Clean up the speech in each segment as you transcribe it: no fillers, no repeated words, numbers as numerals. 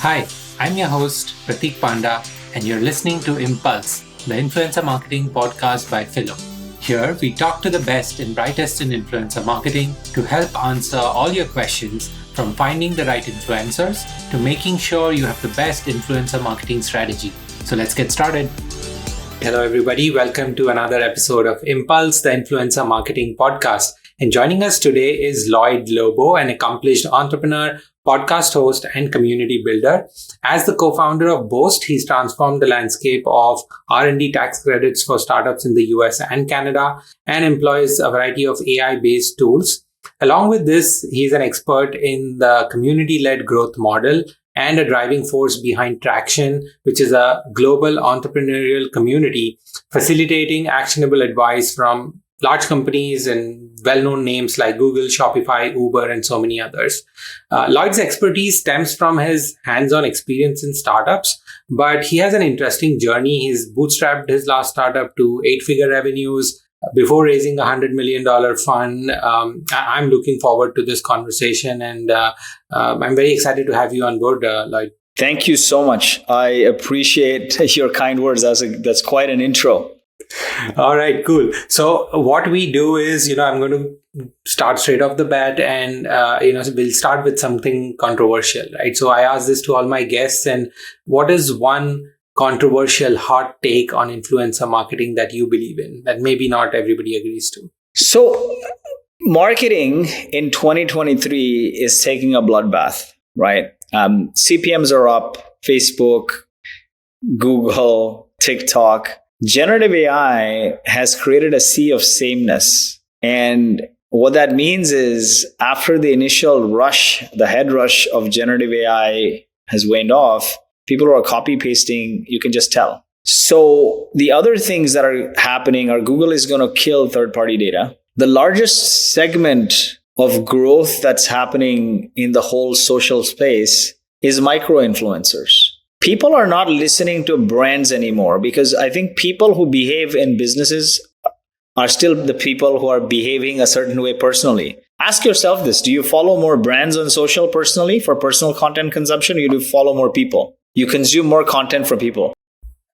Hi, I'm your host, Prateek Panda, and you're listening to Impulse, the influencer marketing podcast by Phyllo. Here, we talk to the best and brightest in influencer marketing to help answer all your questions, from finding the right influencers to making sure you have the best influencer marketing strategy. So let's get started. Hello, everybody. Welcome to another episode of Impulse, the influencer marketing podcast. And joining us today is Lloyed Lobo, an accomplished entrepreneur, podcast host, and community builder. As the co-founder of Boast, he's transformed the landscape of R&D tax credits for startups in the US and Canada and employs a variety of AI-based tools. Along with this, he's an expert in the community-led growth model and a driving force behind Traction, which is a global entrepreneurial community facilitating actionable advice from large companies and well-known names like Google, Shopify, Uber, and so many others. Lloyd's expertise stems from his hands-on experience in startups, but he has an interesting journey. He's bootstrapped his last startup to 8-figure revenues before raising a $100 million fund. I'm looking forward to this conversation, and I'm very excited to have you on board, Lloyd. Thank you so much. I appreciate your kind words. That's quite an intro. All right, cool. So what we do is, I'm going to start straight off the bat and, we'll start with something controversial, right? So I ask this to all my guests, and what is one controversial hot take on influencer marketing that you believe in that maybe not everybody agrees to? So marketing in 2023 is taking a bloodbath, right? CPMs are up, Facebook, Google, TikTok. Generative AI has created a sea of sameness. And what that means is after the initial rush, the head rush of generative AI has waned off, people who are copy pasting, you can just tell. So the other things that are happening are Google is going to kill third-party data. The largest segment of growth that's happening in the whole social space is micro-influencers. People are not listening to brands anymore because I think people who behave in businesses are still the people who are behaving a certain way personally. Ask yourself this. Do you follow more brands on social personally for personal content consumption? Or you do follow more people? You consume more content from people.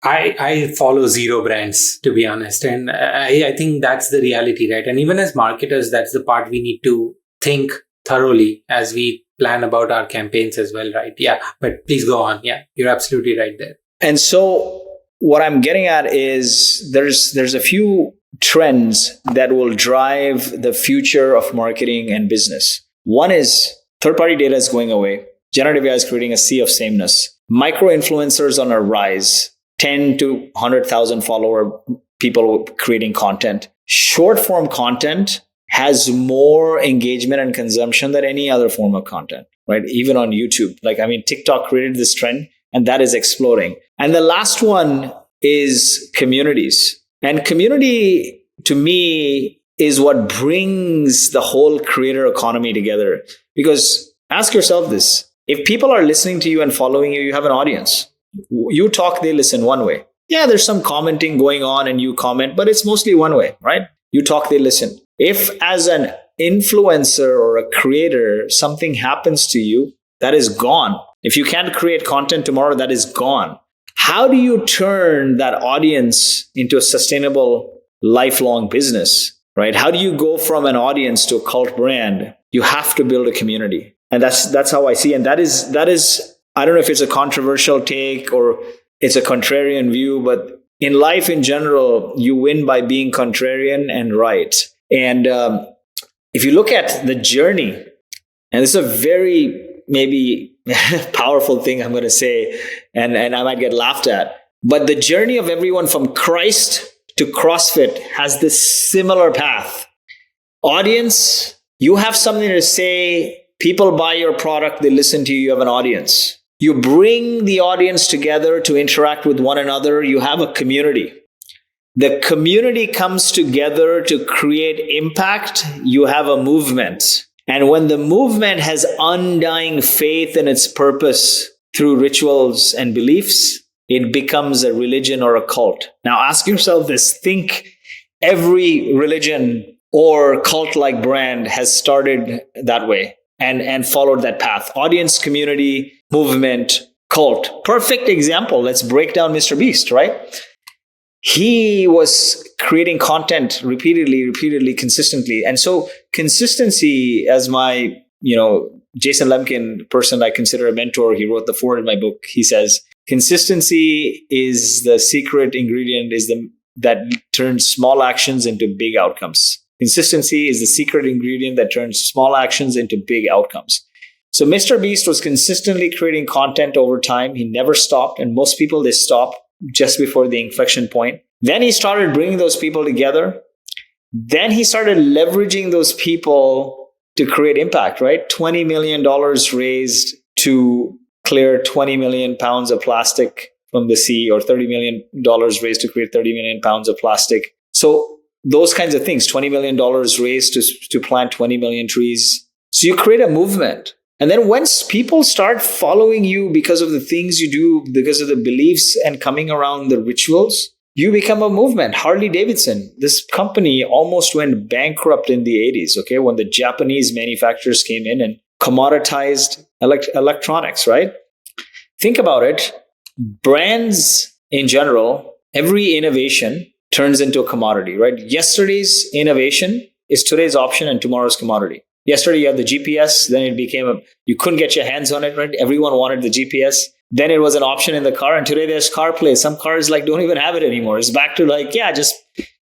I follow zero brands, to be honest. And I think that's the reality, right? And even as marketers, that's the part we need to think thoroughly as we plan about our campaigns as well, right? Yeah, but please go on. Yeah, you're absolutely right there. And so what I'm getting at is there's a few trends that will drive the future of marketing and business. One is third-party data is going away. Generative AI is creating a sea of sameness. Micro-influencers on a rise, 10 to 100,000 follower people creating content. Short-form content has more engagement and consumption than any other form of content, right? Even on YouTube. TikTok created this trend and that is exploding. And the last one is communities. And community, to me, is what brings the whole creator economy together. Because ask yourself this, if people are listening to you and following you, you have an audience. You talk, they listen one way. Yeah, there's some commenting going on and you comment, but it's mostly one way, right? You talk, they listen. If as an influencer or a creator, something happens to you, that is gone. If you can't create content tomorrow, that is gone. How do you turn that audience into a sustainable, lifelong business, right? How do you go from an audience to a cult brand? You have to build a community. And that's how I see. And that is, I don't know if it's a controversial take or it's a contrarian view, but in life in general, you win by being contrarian and right. And if you look at the journey, and this is a very maybe powerful thing I'm going to say, and I might get laughed at, but the journey of everyone from Christ to CrossFit has this similar path. Audience, you have something to say. People buy your product, they listen to you, you have an audience. You bring the audience together to interact with one another, you have a community. The community comes together to create impact, you have a movement. And when the movement has undying faith in its purpose through rituals and beliefs, it becomes a religion or a cult. Now ask yourself this, think every religion or cult-like brand has started that way and followed that path. Audience, community, movement, cult. Perfect example. Let's break down Mr. Beast, right? He was creating content repeatedly, consistently. And so consistency, as my, Jason Lemkin, person I consider a mentor, he wrote the foreword in my book. He says, consistency is the secret ingredient that turns small actions into big outcomes. Consistency is the secret ingredient that turns small actions into big outcomes. So Mr. Beast was consistently creating content over time. He never stopped. And most people, they stop just before the inflection point. Then he started bringing those people together. Then he started leveraging those people to create impact, right? $20 million raised to clear 20 million pounds of plastic from the sea, or $30 million raised to create 30 million pounds of plastic. So those kinds of things, $20 million raised to plant 20 million trees. So you create a movement. And then once people start following you because of the things you do, because of the beliefs and coming around the rituals, you become a movement. Harley Davidson, this company almost went bankrupt in the 80s, okay, when the Japanese manufacturers came in and commoditized electronics, right? Think about it. Brands in general, every innovation turns into a commodity, right? Yesterday's innovation is today's option and tomorrow's commodity. Yesterday, you had the GPS, then it became you couldn't get your hands on it, right? Everyone wanted the GPS. Then it was an option in the car, and today there's CarPlay. Some cars don't even have it anymore. It's back to just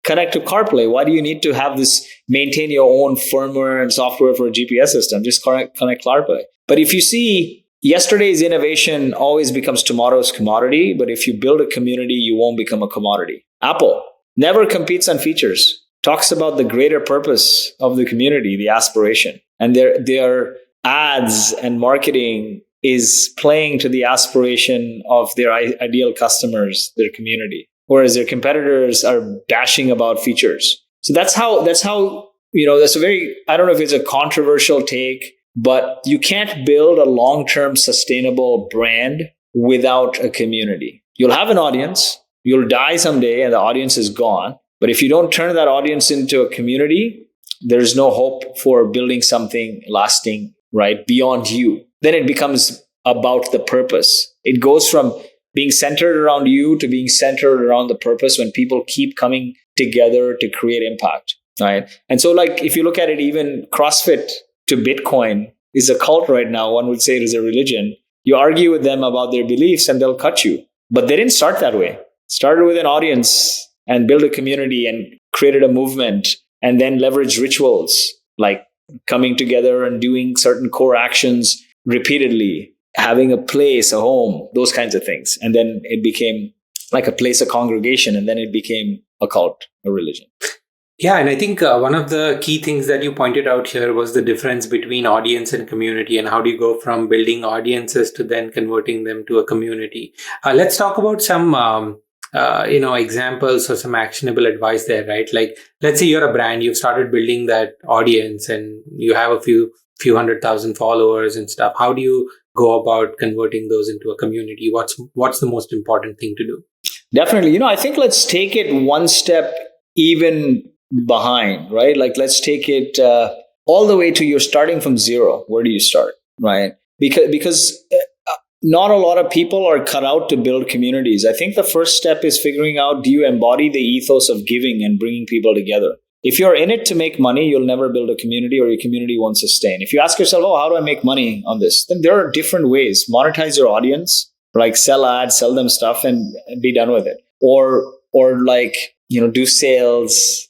connect to CarPlay. Why do you need to have this, maintain your own firmware and software for a GPS system? Just connect CarPlay. But if you see, yesterday's innovation always becomes tomorrow's commodity. But if you build a community, you won't become a commodity. Apple never competes on features. Talks about the greater purpose of the community, the aspiration. And their ads and marketing is playing to the aspiration of their ideal customers, their community. Whereas their competitors are dashing about features. So that's how, that's a very, I don't know if it's a controversial take, but you can't build a long-term sustainable brand without a community. You'll have an audience, you'll die someday and the audience is gone. But if you don't turn that audience into a community, there's no hope for building something lasting, right, beyond you. Then it becomes about the purpose. It goes from being centered around you to being centered around the purpose when people keep coming together to create impact, right? And so if you look at it, even CrossFit to Bitcoin is a cult right now. One would say it is a religion. You argue with them about their beliefs and they'll cut you. But they didn't start that way. Started with an audience and build a community and created a movement, and then leverage rituals like coming together and doing certain core actions repeatedly, having a place, a home, those kinds of things. And then it became like a place, a congregation, and then it became a cult, a religion. Yeah, and I think one of the key things that you pointed out here was the difference between audience and community, and how do you go from building audiences to then converting them to a community. Let's talk about some examples or some actionable advice there, right? Like, let's say you're a brand, you've started building that audience and you have a few 100,000 followers and stuff. How do you go about converting those into a community? What's the most important thing to do? Definitely. I think let's take it one step even behind, right? Like, let's take it all the way to you're starting from zero. Where do you start, right? Because not a lot of people are cut out to build communities. I think the first step is figuring out, do you embody the ethos of giving and bringing people together? If you're in it to make money, you'll never build a community, or your community won't sustain. If you ask yourself, how do I make money on this? Then there are different ways. Monetize your audience, like sell ads, sell them stuff and be done with it. Or do sales,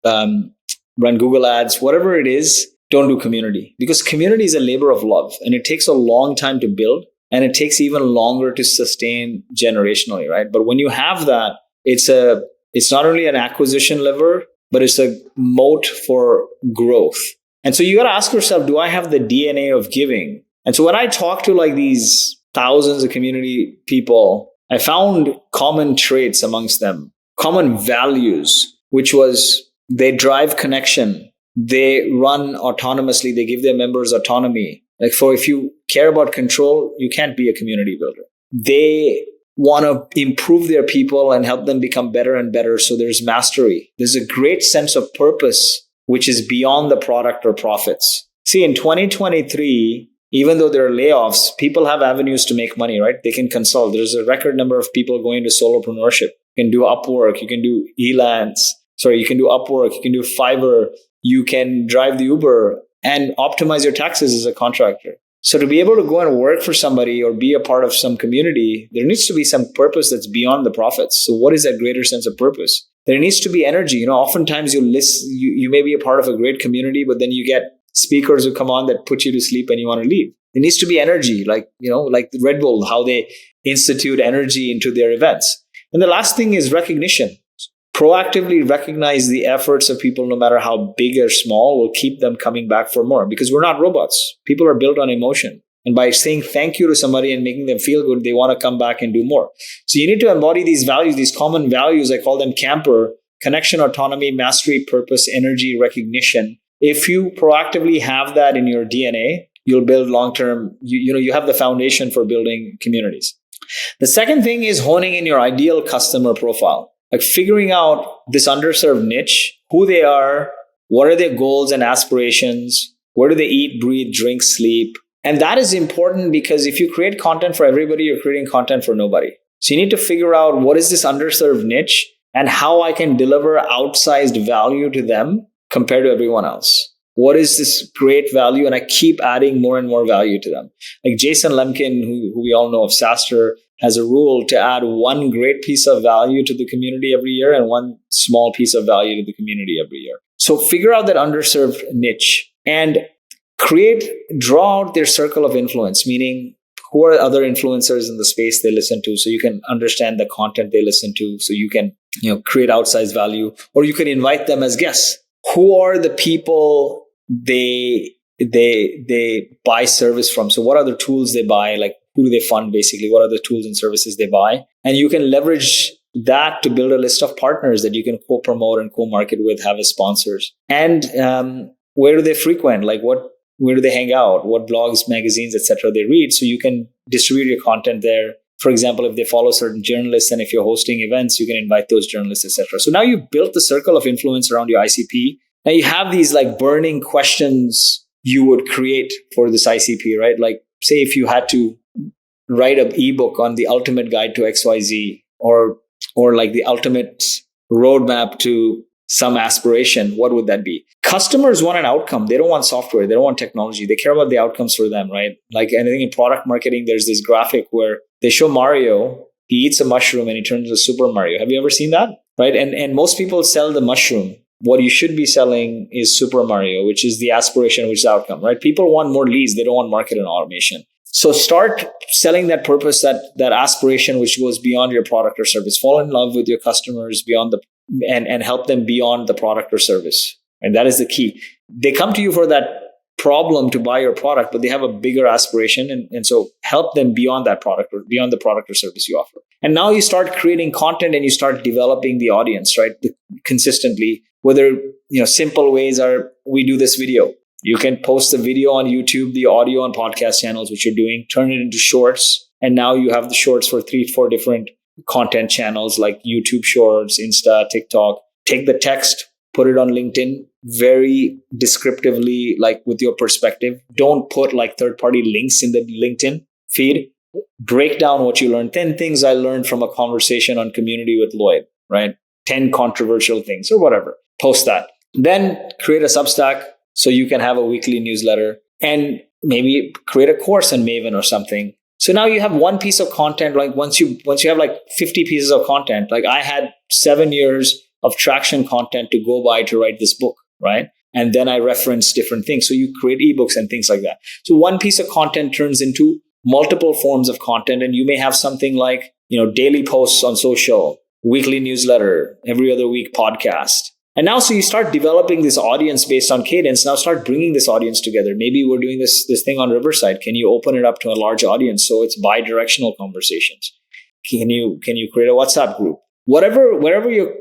run Google ads, whatever it is. Don't do community, because community is a labor of love and it takes a long time to build, and it takes even longer to sustain generationally, right? But when you have that, it's not only an acquisition lever, but it's a moat for growth. And so you got to ask yourself, do I have the DNA of giving? And so when I talk to these thousands of community people, I found common traits amongst them, common values, which was they drive connection. They run autonomously. They give their members autonomy. If you care about control, you can't be a community builder. They want to improve their people and help them become better and better. So there's mastery. There's a great sense of purpose, which is beyond the product or profits. See, in 2023, even though there are layoffs, people have avenues to make money, right? They can consult. There's a record number of people going to solopreneurship. You can do Upwork, you can do you can do Upwork, you can do Fiverr, you can drive the Uber and optimize your taxes as a contractor. So to be able to go and work for somebody or be a part of some community, there needs to be some purpose that's beyond the profits. So what is that greater sense of purpose? There needs to be energy. Oftentimes you may be a part of a great community, but then you get speakers who come on that put you to sleep and you want to leave. There needs to be energy, like Red Bull, how they institute energy into their events. And the last thing is recognition. Proactively recognize the efforts of people, no matter how big or small, will keep them coming back for more, because we're not robots. People are built on emotion. And by saying thank you to somebody and making them feel good, they want to come back and do more. So you need to embody these values, these common values. I call them CAMPER: connection, autonomy, mastery, purpose, energy, recognition. If you proactively have that in your DNA, you'll build long-term, you have the foundation for building communities. The second thing is honing in your ideal customer profile. Like figuring out this underserved niche, who they are, what are their goals and aspirations, where do they eat, breathe, drink, sleep. And that is important, because if you create content for everybody, you're creating content for nobody. So you need to figure out what is this underserved niche and how I can deliver outsized value to them compared to everyone else. What is this great value? And I keep adding more and more value to them. Like Jason Lemkin, who we all know of SaaStr, has a rule to add one great piece of value to the community every year and one small piece of value to the community every year. So figure out that underserved niche and draw out their circle of influence, meaning who are other influencers in the space they listen to, so you can understand the content they listen to, so you can create outsized value, or you can invite them as guests. Who are the people they buy service from? So what are the tools they buy? Like, who do they fund basically? What are the tools and services they buy? And you can leverage that to build a list of partners that you can co-promote and co-market with, have as sponsors. And where do they frequent? Like where do they hang out? What blogs, magazines, etc. they read? So you can distribute your content there. For example, if they follow certain journalists and if you're hosting events, you can invite those journalists, etc. So now you've built the circle of influence around your ICP. Now you have these like burning questions you would create for this ICP, right? Like say if you had to write an ebook on the ultimate guide to XYZ, or like the ultimate roadmap to some aspiration, what would that be? Customers want an outcome. They don't want software. They don't want technology. They care about the outcomes for them, right? Like anything in product marketing, there's this graphic where they show Mario, he eats a mushroom and he turns into Super Mario. Have you ever seen that? Right? And most people sell the mushroom. What you should be selling is Super Mario, which is the aspiration, which is the outcome, right? People want more leads. They don't want marketing automation. So start selling that purpose, that aspiration, which goes beyond your product or service. Fall in love with your customers and help them beyond the product or service. And that is the key. They come to you for that problem to buy your product, but they have a bigger aspiration. And so help them beyond that product or beyond the product or service you offer. And now you start creating content and you start developing the audience, right? Consistently, whether, simple ways are, we do this video. You can post the video on YouTube, the audio on podcast channels, which you're doing, turn it into shorts. And now you have the shorts for 3-4 different content channels like YouTube Shorts, Insta, TikTok. Take the text, put it on LinkedIn very descriptively, like with your perspective. Don't put like third-party links in the LinkedIn feed. Break down what you learned. 10 things I learned from a conversation on Community with Lloyd, right? 10 controversial things or whatever. Post that. Then create a Substack so you can have a weekly newsletter, and maybe create a course on Maven or something. So now you have one piece of content. Like once you have like 50 pieces of content, like I had 7 years of traction content to go by to write this book, right? And then I reference different things. So you create ebooks and things like that. So one piece of content turns into multiple forms of content. And you may have something like, daily posts on social, weekly newsletter, every other week podcast. And now, so you start developing this audience based on cadence. Now start bringing this audience together. Maybe we're doing this thing on Riverside. Can you open it up to a large audience so it's bi-directional conversations? Can you create a WhatsApp group? Wherever your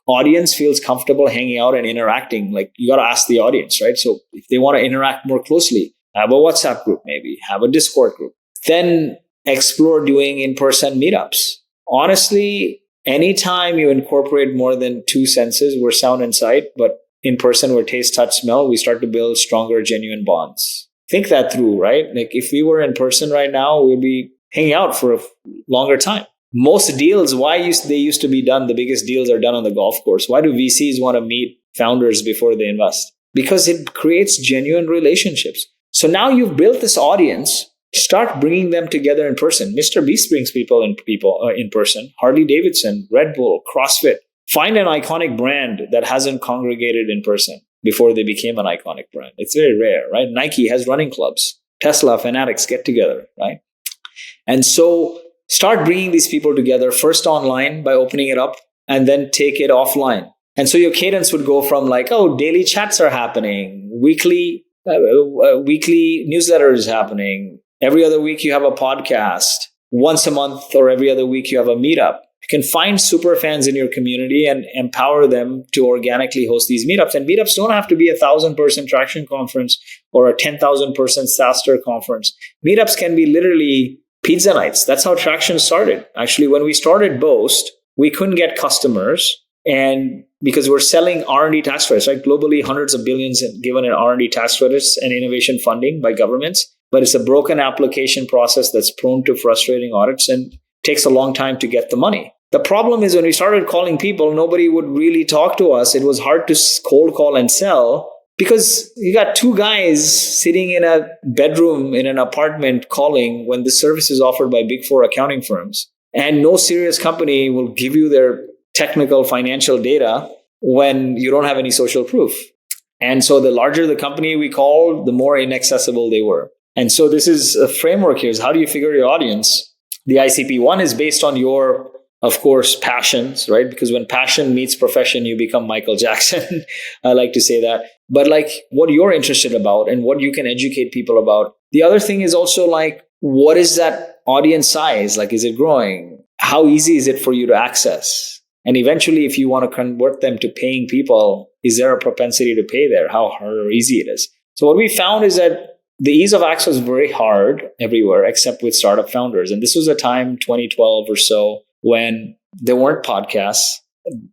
audience feels comfortable hanging out and interacting, like you got to ask the audience, right? So if they want to interact more closely, have a WhatsApp group, maybe have a Discord group. Then explore doing in-person meetups. Honestly, anytime you incorporate more than 2 senses, we're sound and sight, but in person, we're taste, touch, smell, we start to build stronger, genuine bonds. think that through, right? Like if we were in person right now, we'd be hanging out for a longer time. Most deals, they used to be done, the biggest deals are done on the golf course. Why do VCs want to meet founders before they invest? Because it creates genuine relationships. So now you've built this audience, start bringing them together in person. Mr. Beast brings people in person. Harley Davidson, Red Bull, CrossFit. Find an iconic brand that hasn't congregated in person before they became an iconic brand. It's very rare, right? Nike has running clubs. Tesla fanatics get together, right? And so start bringing these people together, first online by opening it up, and then take it offline. And so your cadence would go from like, oh, daily chats are happening, weekly newsletter is happening. Every other week you have a podcast. Once a month or every other week you have a meetup. You can find super fans in your community and empower them to organically host these meetups. And meetups don't have to be a 1,000-person traction conference or a 10,000-person SaaStr conference. Meetups can be literally pizza nights. That's how traction started. Actually, when we started Boast, we couldn't get customers, and because we're selling R&D tax credits, right? Globally, hundreds of billions given in R&D tax credits and innovation funding by governments. But it's a broken application process that's prone to frustrating audits and takes a long time to get the money. The problem is when we started calling people, nobody would really talk to us. It was hard to cold call and sell because you got two guys sitting in a bedroom in an apartment calling when the service is offered by Big Four accounting firms. And no serious company will give you their technical financial data when you don't have any social proof. And so the larger the company we called, the more inaccessible they were. And so this is a framework here, is how do you figure your audience? The ICP one is based on your, of course, passions, right? Because when passion meets profession, you become Michael Jackson. I like to say that. But like what you're interested about and what you can educate people about. The other thing is also like, what is that audience size? Like, is it growing? How easy is it for you to access? And eventually, if you want to convert them to paying people, is there a propensity to pay there? How hard or easy it is? So what we found is that the ease of access is very hard everywhere, except with startup founders. And this was a time, 2012 or so, when there weren't podcasts.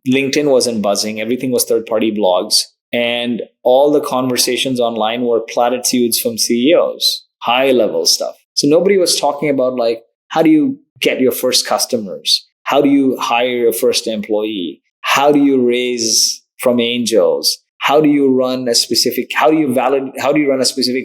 LinkedIn wasn't buzzing. Everything was third-party blogs. And all the conversations online were platitudes from CEOs, high-level stuff. So nobody was talking about like, how do you get your first customers? How do you hire your first employee? How do you raise from angels? How do you run a specific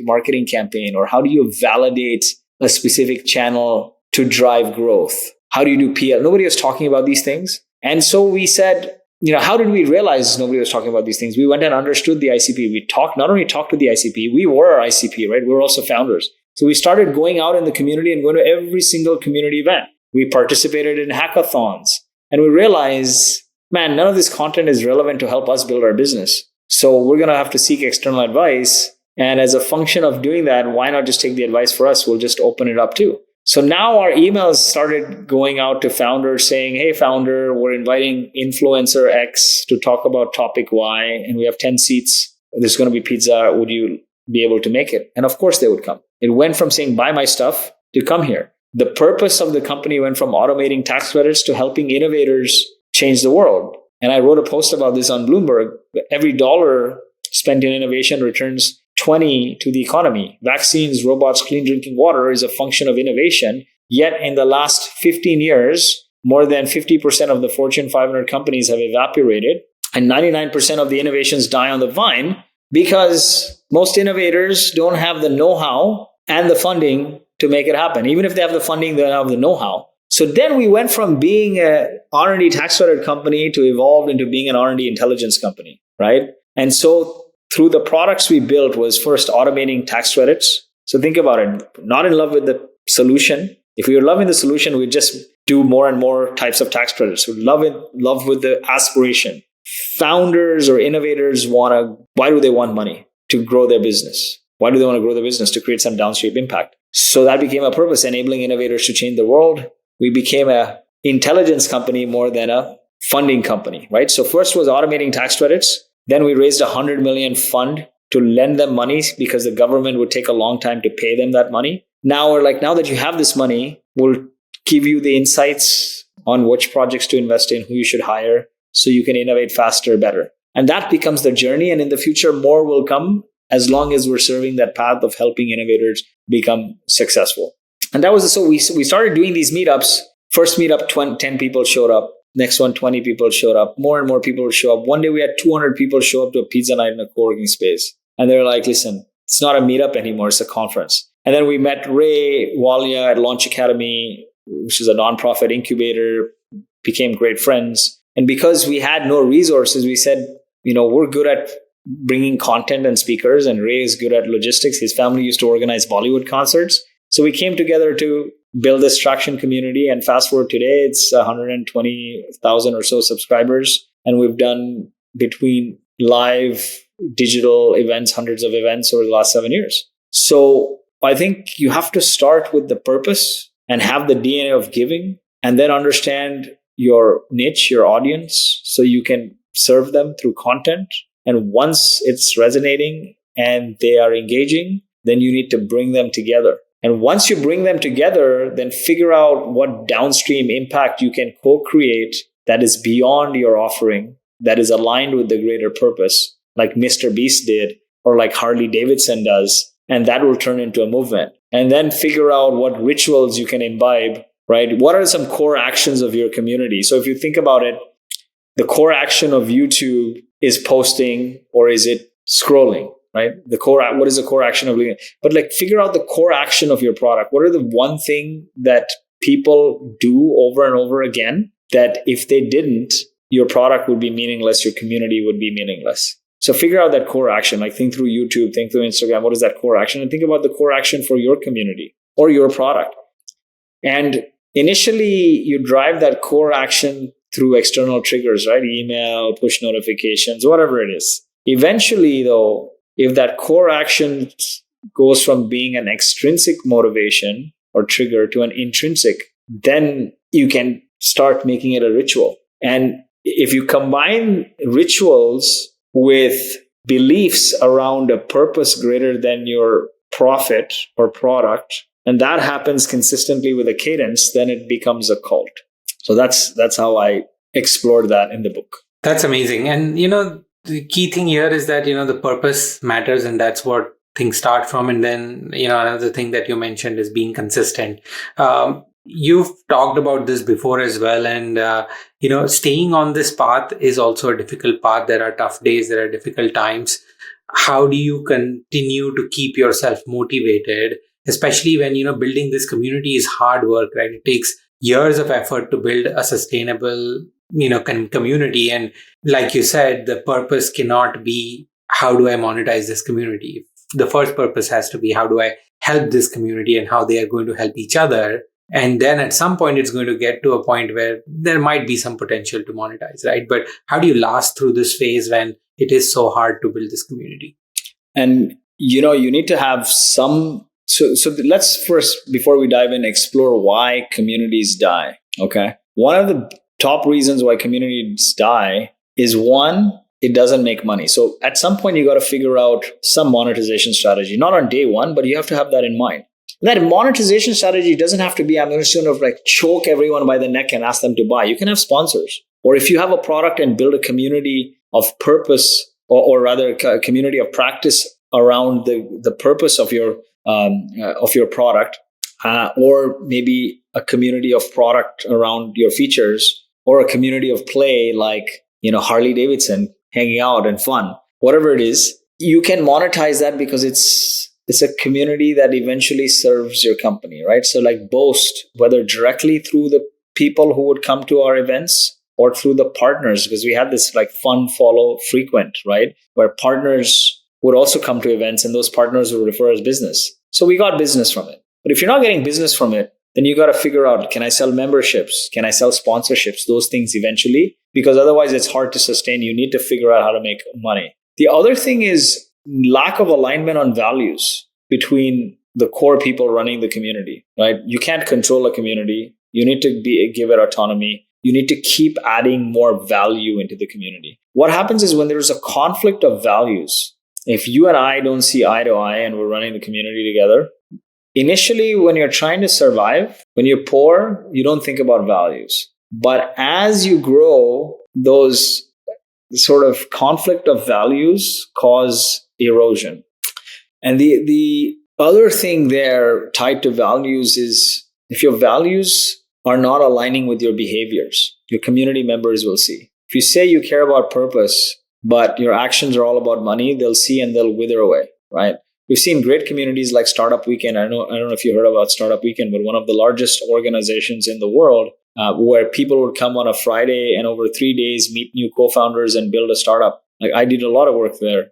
marketing campaign? Or how do you validate a specific channel to drive growth? How do you do PL? Nobody was talking about these things. And so we said, how did we realize nobody was talking about these things? We went and understood the ICP. We not only talked to the ICP, we were our ICP, right? We were also founders. So we started going out in the community and going to every single community event. We participated in hackathons and we realized, man, none of this content is relevant to help us build our business. So we're going to have to seek external advice. And as a function of doing that, why not just take the advice for us? We'll just open it up too. So now our emails started going out to founders saying, hey, founder, we're inviting influencer X to talk about topic Y, and we have 10 seats. There's going to be pizza. Would you be able to make it? And of course they would come. It went from saying, buy my stuff to come here. The purpose of the company went from automating tax credits to helping innovators change the world. And I wrote a post about this on Bloomberg. Every dollar spent in innovation returns 20 to the economy. Vaccines, robots, clean drinking water is a function of innovation. Yet in the last 15 years, more than 50% of the Fortune 500 companies have evaporated, and 99% of the innovations die on the vine because most innovators don't have the know-how and the funding to make it happen. Even if they have the funding, they don't have the know-how. So then we went from being an R&D tax credit company to evolve into being an R&D intelligence company, right? And so through the products we built was first automating tax credits. So think about it, not in love with the solution. If we were loving the solution, we'd just do more and more types of tax credits. We'd love with the aspiration. Founders or innovators why do they want money? To grow their business. Why do they want to grow their business? To create some downstream impact. So that became a purpose, enabling innovators to change the world. We became an intelligence company more than a funding company, right? So first was automating tax credits. Then we raised $100 million fund to lend them money because the government would take a long time to pay them that money. Now we're like, now that you have this money, we'll give you the insights on which projects to invest in, who you should hire, so you can innovate faster, better. And that becomes the journey. And in the future, more will come as long as we're serving that path of helping innovators become successful. And that was so we started doing these meetups. First meetup, 10 people showed up. Next one, 20 people showed up. More and more people would show up. One day we had 200 people show up to a pizza night in a co-working space. And they're like, listen, it's not a meetup anymore. It's a conference. And then we met Ray Walia at Launch Academy, which is a nonprofit incubator, became great friends. And because we had no resources, we said, we're good at bringing content and speakers, and Ray is good at logistics. His family used to organize Bollywood concerts. So we came together to build this traction community. And fast forward today, it's 120,000 or so subscribers. And we've done between live, digital events, hundreds of events over the last 7 years. So I think you have to start with the purpose and have the DNA of giving, and then understand your niche, your audience, so you can serve them through content. And once it's resonating and they are engaging, then you need to bring them together. And once you bring them together, then figure out what downstream impact you can co-create that is beyond your offering, that is aligned with the greater purpose, like Mr. Beast did, or like Harley Davidson does. And that will turn into a movement. And then figure out what rituals you can imbibe, right? What are some core actions of your community? So if you think about it, the core action of YouTube is posting, or is it scrolling, right? What is the core action of doing it? But figure out the core action of your product. What are the one thing that people do over and over again that if they didn't, your product would be meaningless, your community would be meaningless. So figure out that core action, think through YouTube, think through Instagram. What is that core action? And think about the core action for your community or your product. And initially, you drive that core action through external triggers, right? Email, push notifications, whatever it is. Eventually, though, if that core action goes from being an extrinsic motivation or trigger to an intrinsic, then you can start making it a ritual. And if you combine rituals with beliefs around a purpose greater than your profit or product, and that happens consistently with a cadence, then it becomes a cult. So that's how I explored that in the book. That's amazing. And, the key thing here is that, the purpose matters, and that's what things start from. And then, another thing that you mentioned is being consistent. You've talked about this before as well. And, staying on this path is also a difficult path. There are tough days, there are difficult times. How do you continue to keep yourself motivated, especially when, building this community is hard work, right? It takes years of effort to build a sustainable, community. And like you said, the purpose cannot be, how do I monetize this community? The first purpose has to be, how do I help this community and how they are going to help each other? And then at some point, it's going to get to a point where there might be some potential to monetize, right? But how do you last through this phase when it is so hard to build this community? And, you need to have some... So let's first, before we dive in, explore why communities die, okay? One of the top reasons why communities die is, one, it doesn't make money. So at some point, you got to figure out some monetization strategy. Not on day one, but you have to have that in mind. That monetization strategy doesn't have to be, I'm going to sort of choke everyone by the neck and ask them to buy. You can have sponsors. Or if you have a product and build a community of purpose, or rather a community of practice around the purpose of your product, or maybe a community of product around your features, or a community of play like, Harley Davidson, hanging out and fun, whatever it is, you can monetize that because it's a community that eventually serves your company, right? So like Boast, whether directly through the people who would come to our events or through the partners, because we had this fun, follow, frequent, right? Where partners would also come to events and those partners would refer as business. So we got business from it. But if you're not getting business from it, then you got to figure out, can I sell memberships? Can I sell sponsorships? Those things eventually, because otherwise it's hard to sustain. You need to figure out how to make money. The other thing is lack of alignment on values between the core people running the community, right? You can't control a community. You need to give it autonomy. You need to keep adding more value into the community. What happens is when there's a conflict of values, if you and I don't see eye to eye and we're running the community together, initially when you're trying to survive, when you're poor, you don't think about values. But as you grow, those sort of conflict of values cause erosion. And the other thing there tied to values is if your values are not aligning with your behaviors, your community members will see. If you say you care about purpose, but your actions are all about money, they'll see and they'll wither away, right? We've seen great communities like Startup Weekend. I don't know if you heard about Startup Weekend, but one of the largest organizations in the world where people would come on a Friday and over 3 days meet new co-founders and build a startup. Like I did a lot of work there,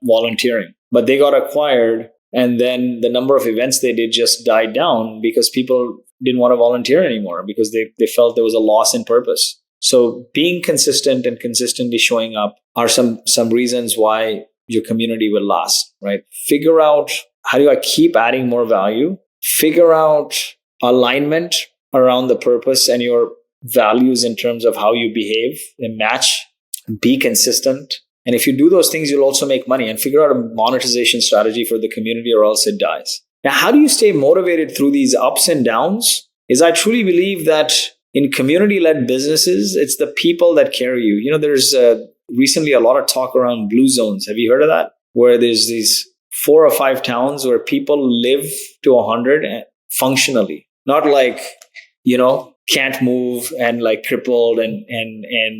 volunteering, but they got acquired. And then the number of events they did just died down because people didn't want to volunteer anymore because they felt there was a loss in purpose. So being consistent and consistently showing up are some reasons why your community will last, right? Figure out how do I keep adding more value? Figure out alignment around the purpose and your values in terms of how you behave and match. Be consistent. And if you do those things, you'll also make money and figure out a monetization strategy for the community or else it dies. Now, how do you stay motivated through these ups and downs? Is I truly believe that in community-led businesses, it's the people that carry you. You know, there's recently a lot of talk around blue zones. Have you heard of that? Where there's these 4 or 5 towns where people live to 100 functionally, not like, can't move and like crippled and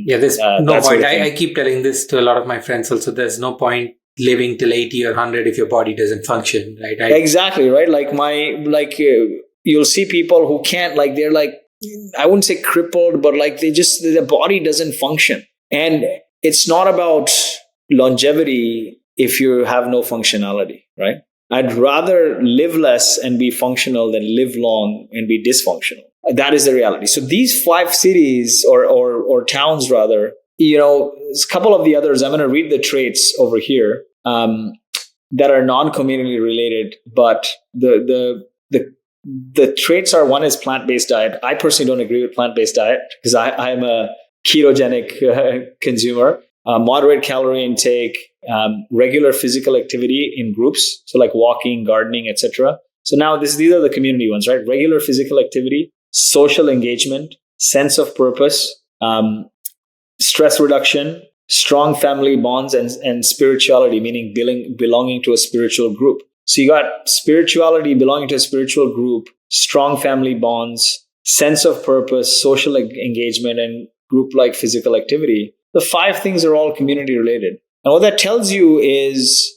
yeah, there's no point. I keep telling this to a lot of my friends also. There's no point living till 80 or 100 if your body doesn't function, right? Exactly, right? You'll see people who can't, like, they're like, I wouldn't say crippled, but like their body doesn't function. And it's not about longevity if you have no functionality, right? I'd rather live less and be functional than live long and be dysfunctional. That is the reality. So these 5 cities or towns rather, there's a couple of the others. I'm going to read the traits over here that are non-community related, but the traits are, one is plant-based diet. I personally don't agree with plant-based diet because I am a ketogenic consumer. Moderate calorie intake, regular physical activity in groups, so like walking, gardening, etc. So now these are the community ones, right? Regular physical activity, social engagement, sense of purpose, stress reduction, strong family bonds, and spirituality, meaning belonging to a spiritual group. So you got spirituality, belonging to a spiritual group, strong family bonds, sense of purpose, social engagement, and group-like physical activity. The 5 things are all community related. And what that tells you is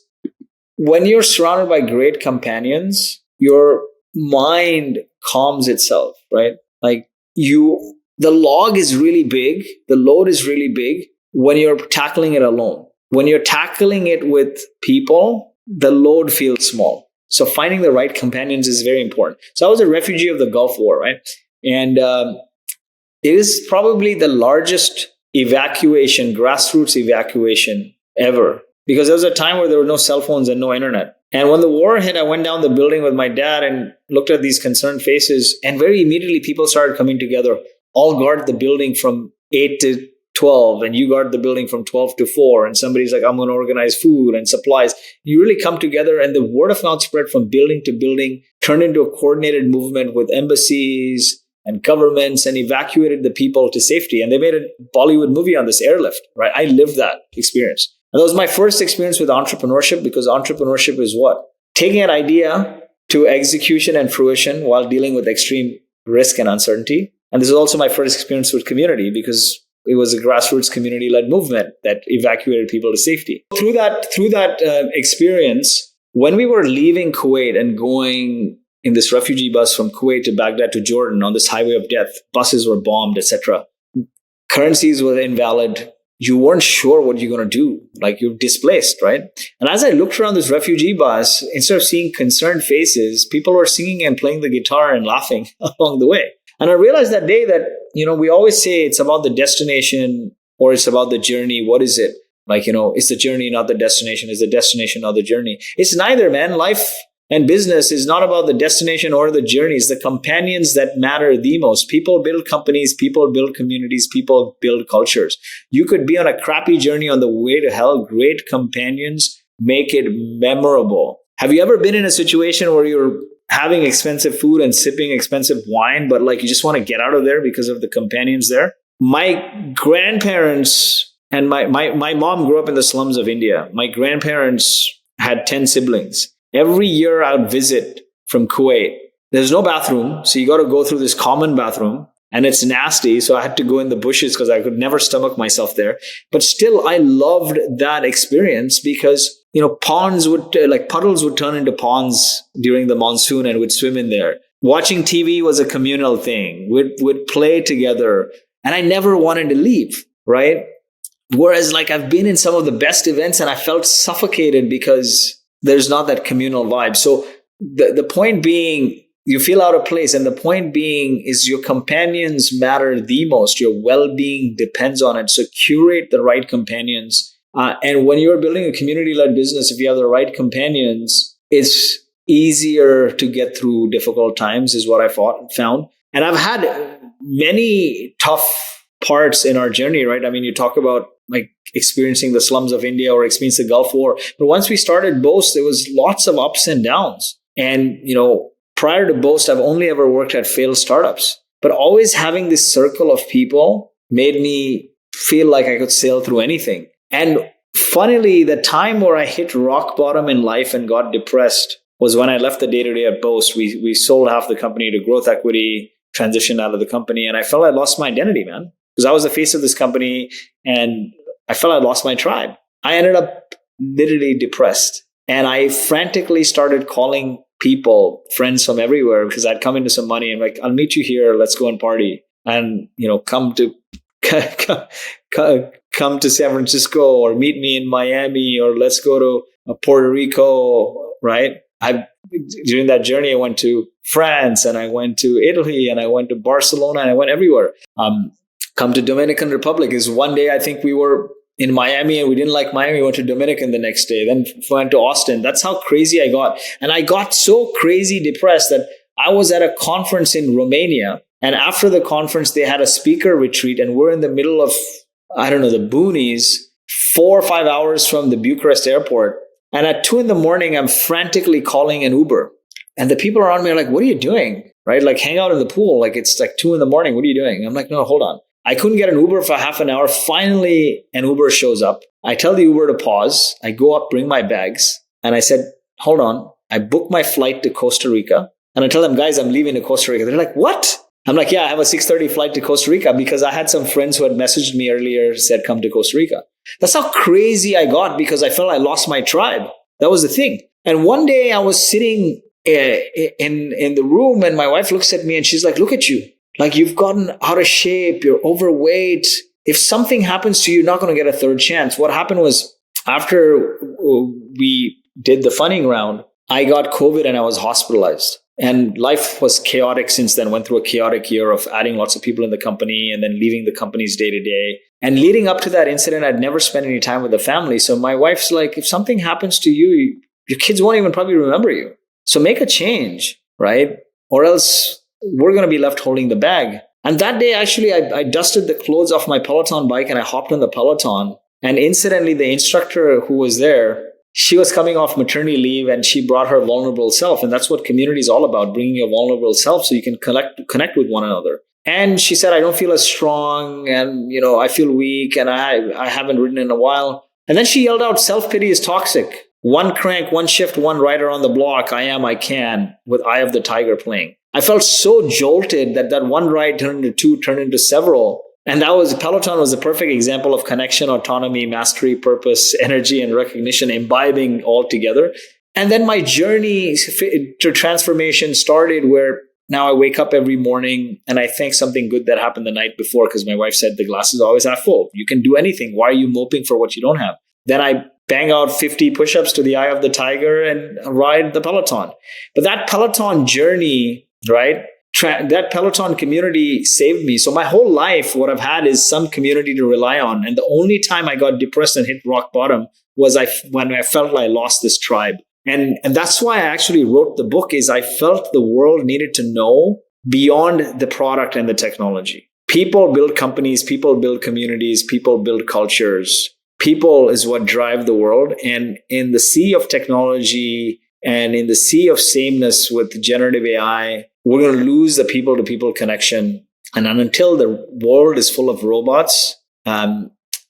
when you're surrounded by great companions, your mind calms itself, right? Like the log is really big, the load is really big when you're tackling it alone. When you're tackling it with people, the load feels small. So finding the right companions is very important. So I was a refugee of the Gulf War, right? And it is probably the largest grassroots evacuation ever. Because there was a time where there were no cell phones and no internet. And when the war hit, I went down the building with my dad and looked at these concerned faces. And very immediately, people started coming together. All guard the building from 8 to 12. And you guard the building from 12 to 4. And somebody's like, I'm going to organize food and supplies. You really come together. And the word of mouth spread from building to building, turned into a coordinated movement with embassies and governments, and evacuated the people to safety. And they made a Bollywood movie on this airlift, right? I lived that experience. And that was my first experience with entrepreneurship, because entrepreneurship is what? Taking an idea to execution and fruition while dealing with extreme risk and uncertainty. And this is also my first experience with community, because it was a grassroots community-led movement that evacuated people to safety. Through that experience, when we were leaving Kuwait and going in this refugee bus from Kuwait to Baghdad to Jordan on this highway of death, buses were bombed, etc. Currencies were invalid. You weren't sure what you're going to do. Like, you're displaced, right? And as I looked around this refugee bus, instead of seeing concerned faces, people were singing and playing the guitar and laughing along the way. And I realized that day that, we always say it's about the destination or it's about the journey. What is it? Like, it's the journey, not the destination. It's the destination, not the journey. It's neither, man. Life and business is not about the destination or the journey. It's the companions that matter the most. People build companies, people build communities, people build cultures. You could be on a crappy journey on the way to hell. Great companions make it memorable. Have you ever been in a situation where you're having expensive food and sipping expensive wine, but like you just want to get out of there because of the companions there? My grandparents and my mom grew up in the slums of India. My grandparents had 10 siblings. Every year I would visit from Kuwait. There's no bathroom, so you got to go through this common bathroom, and it's nasty. So I had to go in the bushes because I could never stomach myself there. But still, I loved that experience because, puddles would turn into ponds during the monsoon and would swim in there. Watching TV was a communal thing. We'd play together, and I never wanted to leave, right? Whereas I've been in some of the best events and I felt suffocated because there's not that communal vibe. So the point being, you feel out of place. And the point being is your companions matter the most. Your well-being depends on it. So curate the right companions. And when you're building a community-led business, if you have the right companions, it's easier to get through difficult times is what I found. And I've had many tough parts in our journey, right? I mean, you talk about experiencing the slums of India or experiencing the Gulf War. But once we started Boast, there was lots of ups and downs. And, prior to Boast, I've only ever worked at failed startups. But always having this circle of people made me feel like I could sail through anything. And funnily, the time where I hit rock bottom in life and got depressed was when I left the day-to-day at Boast. We sold half the company to growth equity, transitioned out of the company, and I felt I lost my identity, man. Because I was the face of this company and I felt I lost my tribe. I ended up literally depressed. And I frantically started calling people, friends from everywhere, because I'd come into some money and I'll meet you here, let's go and party. And, come to San Francisco or meet me in Miami or let's go to Puerto Rico, right? During that journey, I went to France and I went to Italy and I went to Barcelona and I went everywhere. Come to Dominican Republic is one day I think we were in Miami and we didn't like Miami. We went to Dominican the next day, then went to Austin. That's how crazy I got. And I got so crazy depressed that I was at a conference in Romania. And after the conference, they had a speaker retreat and we're in the middle of, the boonies, 4 or 5 hours from the Bucharest airport. And at 2 a.m, I'm frantically calling an Uber. And the people around me are like, what are you doing? Right? Hang out in the pool. It's 2 a.m. What are you doing? I'm like, no, hold on. I couldn't get an Uber for half an hour. Finally, an Uber shows up. I tell the Uber to pause. I go up, bring my bags. And I said, hold on. I booked my flight to Costa Rica. And I tell them, guys, I'm leaving to Costa Rica. They're like, what? I'm like, yeah, I have a 6:30 flight to Costa Rica because I had some friends who had messaged me earlier, said, come to Costa Rica. That's how crazy I got because I felt I lost my tribe. That was the thing. And one day I was sitting in the room and my wife looks at me and she's like, look at you. You've gotten out of shape, you're overweight. If something happens to you, you're not going to get a third chance. What happened was after we did the funding round, I got COVID and I was hospitalized. And life was chaotic since then. Went through a chaotic year of adding lots of people in the company and then leaving the company's day to day. And leading up to that incident, I'd never spent any time with the family. So my wife's like, if something happens to you, your kids won't even probably remember you. So make a change, right? Or else we're going to be left holding the bag. And that day, actually, I dusted the clothes off my Peloton bike and I hopped on the Peloton. And incidentally, the instructor who was there, she was coming off maternity leave and she brought her vulnerable self. And that's what community is all about, bringing your vulnerable self so you can connect with one another. And she said, I don't feel as strong and, I feel weak and I haven't ridden in a while. And then she yelled out, self-pity is toxic. One crank, one shift, one rider on the block. I can, with Eye of the Tiger playing. I felt so jolted that one ride turned into 2, turned into several. And Peloton was a perfect example of connection, autonomy, mastery, purpose, energy, and recognition, imbibing all together. And then my journey to transformation started where now I wake up every morning and I think something good that happened the night before because my wife said the glass is always half full. You can do anything. Why are you moping for what you don't have? Then I bang out 50 push-ups to the Eye of the Tiger and ride the Peloton. But that Peloton journey, right? That Peloton community saved me. So my whole life, what I've had is some community to rely on. And the only time I got depressed and hit rock bottom was when I felt I lost this tribe. And that's why I actually wrote the book is I felt the world needed to know beyond the product and the technology. People build companies, people build communities, people build cultures. People is what drive the world. And in the sea of technology and in the sea of sameness with generative AI, we're going to lose the people-to-people connection. And until the world is full of robots,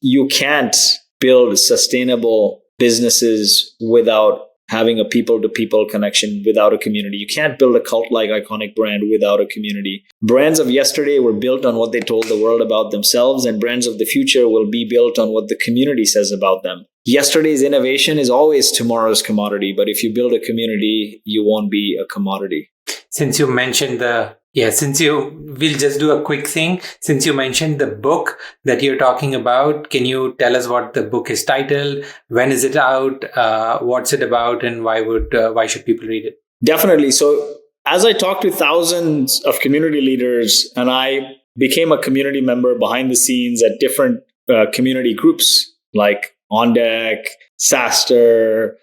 you can't build sustainable businesses without having a people-to-people connection without a community. You can't build a cult-like iconic brand without a community. Brands of yesterday were built on what they told the world about themselves, and brands of the future will be built on what the community says about them. Yesterday's innovation is always tomorrow's commodity, but if you build a community, you won't be a commodity. Since you mentioned we'll just do a quick thing. Since you mentioned the book that you're talking about, can you tell us what the book is titled? When is it out? What's it about? And why should people read it? Definitely. So as I talked to thousands of community leaders and I became a community member behind the scenes at different community groups like On Deck, SaaStr,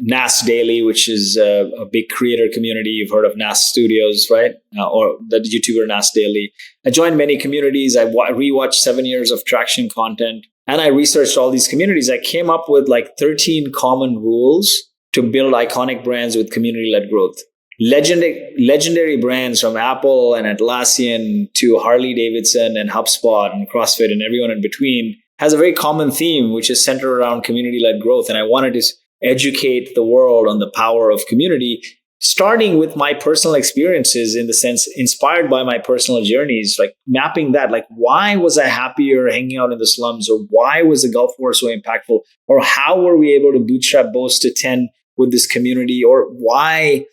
NAS Daily, which is a big creator community. You've heard of NAS Studios, right? Or the YouTuber NAS Daily. I joined many communities. I rewatched 7 years of Traction content, and I researched all these communities. I came up with like 13 common rules to build iconic brands with community-led growth. Legendary brands from Apple and Atlassian to Harley Davidson and HubSpot and CrossFit and everyone in between has a very common theme, which is centered around community-led growth. And I wanted to educate the world on the power of community, starting with my personal experiences, in the sense inspired by my personal journeys, like mapping that, like why was I happier hanging out in the slums, or why was the Gulf War so impactful, or how were we able to bootstrap Boast to 10 with this community, or why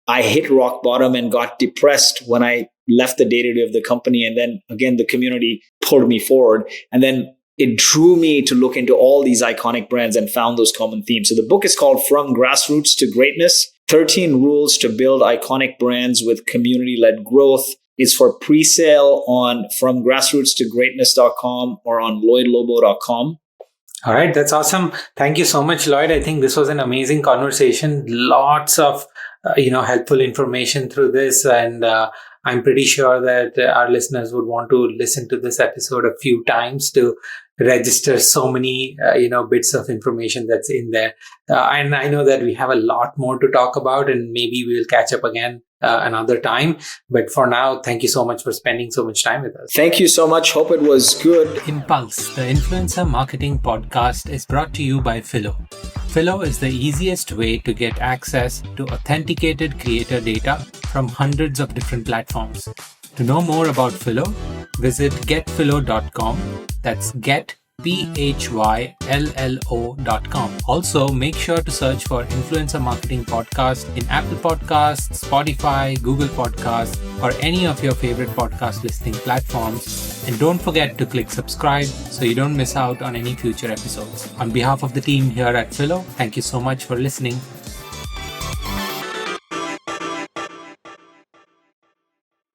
I hit rock bottom and got depressed when I left the day-to-day of the company. And then again, the community pulled me forward. And then it drew me to look into all these iconic brands and found those common themes. So the book is called From Grassroots to Greatness, 13 Rules to Build Iconic Brands with Community-Led Growth. It's for pre-sale on FromGrassrootsToGreatness.com or on LloydLobo.com. All right, that's awesome. Thank you so much, Lloyd. I think this was an amazing conversation. Lots of helpful information through this, and I'm pretty sure that our listeners would want to listen to this episode a few times to register so many bits of information that's in there. And I know that we have a lot more to talk about, and maybe we will catch up again another time. But for now, thank you so much for spending so much time with us. Thank you so much. Hope it was good. Impulse, the influencer marketing podcast, is brought to you by Phyllo. Phyllo is the easiest way to get access to authenticated creator data from hundreds of different platforms. To know more about Phyllo, visit getphyllo.com. That's getphyllo.com. Also, make sure to search for Influencer Marketing Podcast in Apple Podcasts, Spotify, Google Podcasts, or any of your favorite podcast listening platforms. And don't forget to click subscribe so you don't miss out on any future episodes. On behalf of the team here at Phyllo, thank you so much for listening.